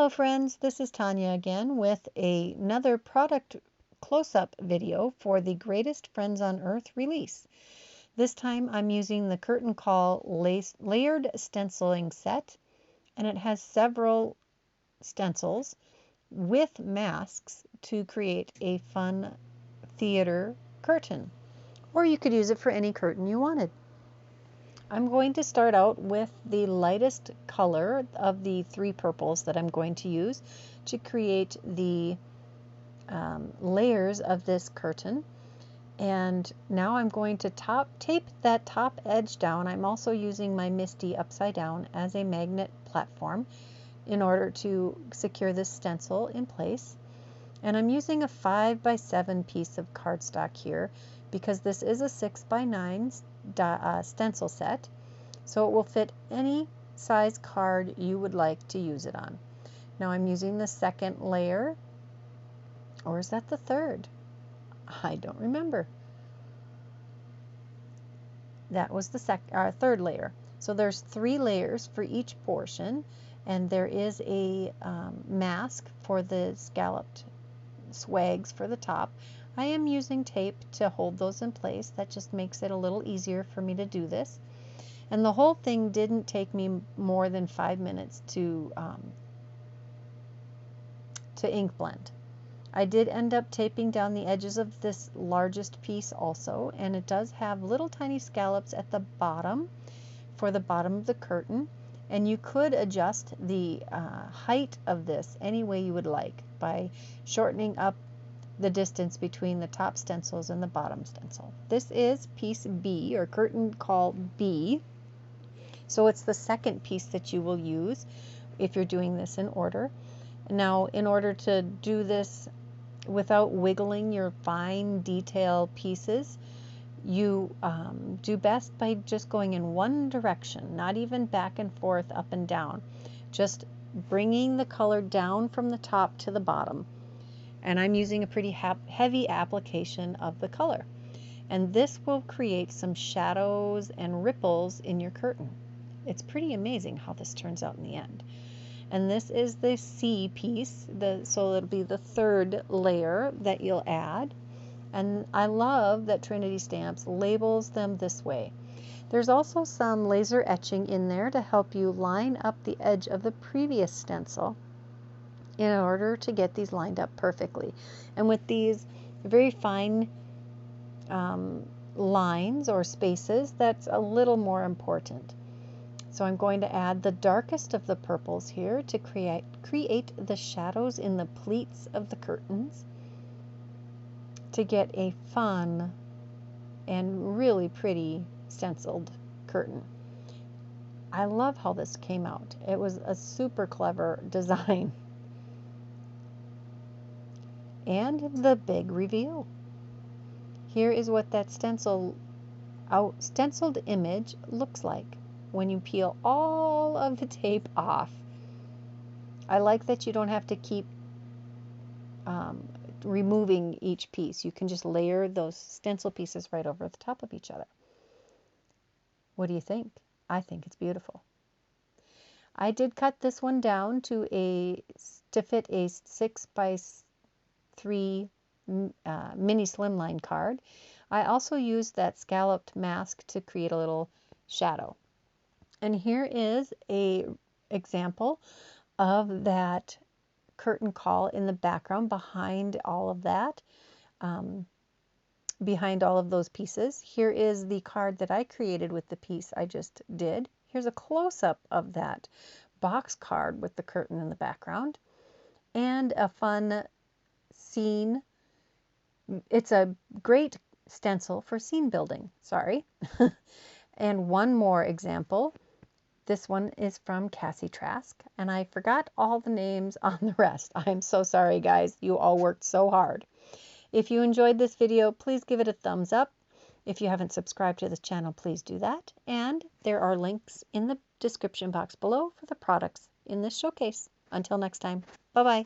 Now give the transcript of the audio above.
Hello friends, this is Tanya again with another product close-up video for the Greatest Friends on Earth release. This time I'm using the Curtain Call layered stenciling set, and it has several stencils with masks to create a fun theater curtain, or you could use it for any curtain you wanted. I'm going to start out with the lightest color of the three purples that I'm going to use to create the layers of this curtain. And now I'm going to tape that top edge down. I'm also using my Misty upside down as a magnet platform in order to secure this stencil in place. And I'm using a 5x7 piece of cardstock here because this is a 6x9 stencil set, so it will fit any size card you would like to use it on. Now I'm using the second layer, or is that the third? I don't remember. That was the third layer. So there's 3 layers for each portion, and there is a mask for the scalloped swags for the top. I am using tape to hold those in place. That just makes it a little easier for me to do this. And the whole thing didn't take me more than 5 minutes to ink blend. I did end up taping down the edges of this largest piece also, and it does have little tiny scallops at the bottom for the bottom of the curtain. And you could adjust the height of this any way you would like by shortening up the distance between the top stencils and the bottom stencil. This is piece B, or Curtain Call B. So it's the second piece that you will use if you're doing this in order. Now, in order to do this without wiggling your fine detail pieces, you do best by just going in one direction, not even back and forth, up and down. Just bringing the color down from the top to the bottom. And I'm using a pretty heavy application of the color. And this will create some shadows and ripples in your curtain. It's pretty amazing how this turns out in the end. And this is the C piece, so it'll be the third layer that you'll add. And I love that Trinity Stamps labels them this way. There's also some laser etching in there to help you line up the edge of the previous stencil in order to get these lined up perfectly. And with these very fine lines or spaces, that's a little more important. So I'm going to add the darkest of the purples here to create the shadows in the pleats of the curtains to get a fun and really pretty stenciled curtain. I love how this came out. It was a super clever design. And the big reveal. Here is what that stenciled image looks like when you peel all of the tape off. I like that you don't have to keep removing each piece. You can just layer those stencil pieces right over the top of each other. What do you think? I think it's beautiful. I did cut this one down to fit a 6x3 mini Slimline card. I also used that scalloped mask to create a little shadow. And here is an example of that curtain call in the background behind all of that, behind all of those pieces. Here is the card that I created with the piece I just did. Here's a close-up of that box card with the curtain in the background, and a fun scene. It's a great stencil for scene building, sorry. And one more example. This one is from Cassie Trask, and I forgot all the names on the rest. I'm so sorry, guys. You all worked so hard. If you enjoyed this video, please give it a thumbs up. If you haven't subscribed to this channel, please do that. And there are links in the description box below for the products in this showcase. Until next time, bye-bye.